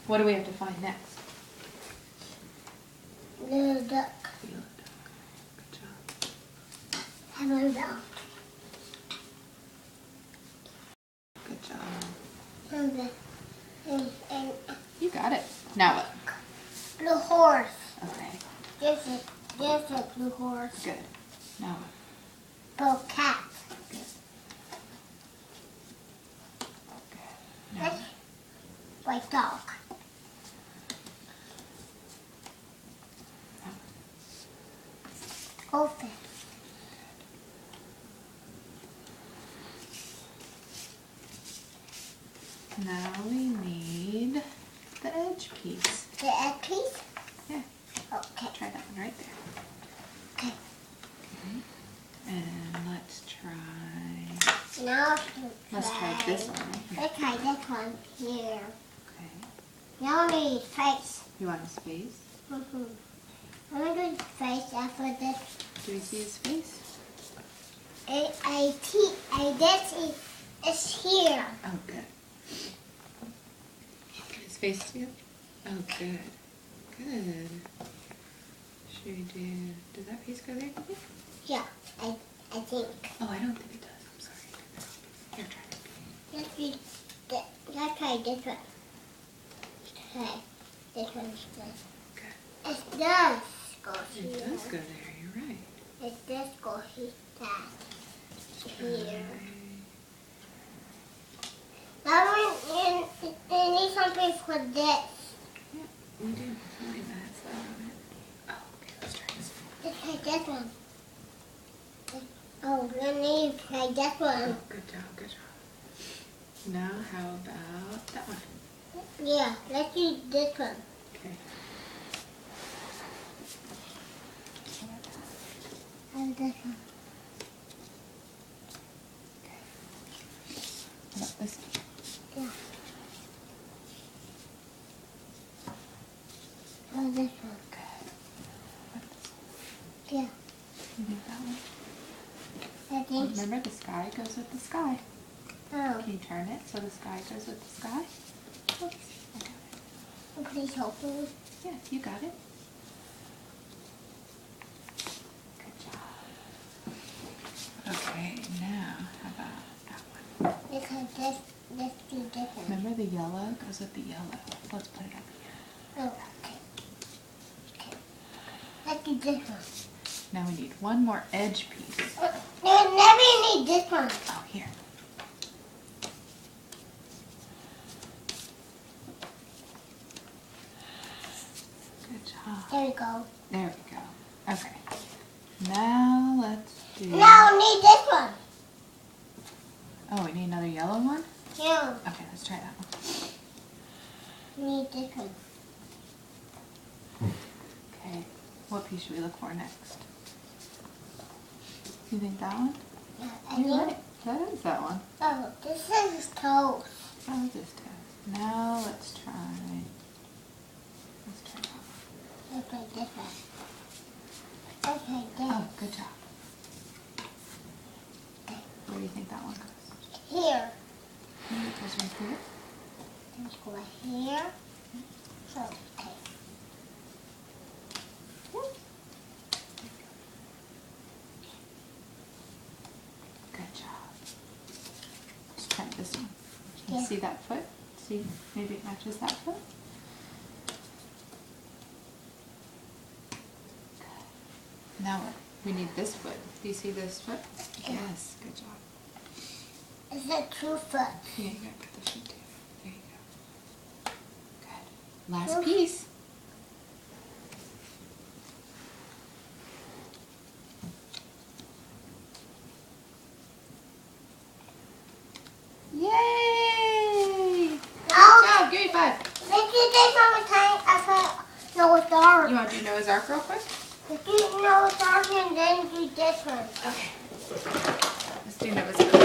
What do we have to find next? Little duck. Yellow duck. Good job. Hello duck. Good job. And You got it. Now what? blue horse. Okay. There's a blue horse. Good. Now what? Blue cat. Good. Good. Now That's white dog. Goldfish. Now we need the edge piece. The egg piece? Yeah. Okay. Try that one right there. Okay. Okay. And let's try. Now Let's try this one right here. Let's try this one here. Okay. Now we need face. You want his face? Mm-hmm. I'm going to do face after this. Do we see his face? This is here. Oh, good. Get his face together. Oh, good. Good. Should we do? Does that piece go there? Do you think? Yeah, I think. Oh, I don't think it does. I'm sorry. Here, try it. Let's try this one. Okay, this one's good. Good. It does go It here. does go there. You're right. It does go here. Here. Now we need something for this. Yeah, we do. Something that has that on it. Oh, okay. Let's try this. Let's try this one. Oh, we need to try this Oh, one. good job. Good job. Now, how about that one? Yeah, let's do this one. Okay. And this one. How about this one? Yeah. And this one. Good. What this one? Yeah. You think that one? I think. Remember, the sky goes with the sky. Oh, Can you turn it so the sky goes with the sky? Oops, I got it. please help me. Yeah, you got it. Good job. Okay, now how about that one? Because let's do this one. Remember, the yellow goes with the yellow. Let's put it up here. Oh, okay. Okay. Let's do this one. Now we need one more edge piece. Now we need this one. Oh, here. Good job. There we go. There we go. Okay. Now let's do... Now we need this one. Oh, we need another yellow one? Yeah, Okay, let's try that one. we need this one. Okay. What piece should we look for next? You think that one? Yeah, I You're think. right. That is that one. Oh, this is his toes. Oh, this does. Now let's try... Let's try that one. Let's try this one. Okay, this. Oh, good job. Where do you think that one goes? Here. It goes right here. Let's go here. So, okay. Good job. Let's try this one. Can you Yeah. see that foot? See, maybe it matches that foot. Good. Now what? We need this foot. Do you see this foot? Yeah. Yes. Good job. It's a 2 foot. Yeah, you gotta put the foot together. There you go. Good. Last Oof. piece. Yay! Good Now, job. Give me 5. let's do this one more time after Noah's Ark. You want to do Noah's Ark real quick? Let's do Noah's Ark and then do this one. Okay. Let's do Noah's Ark.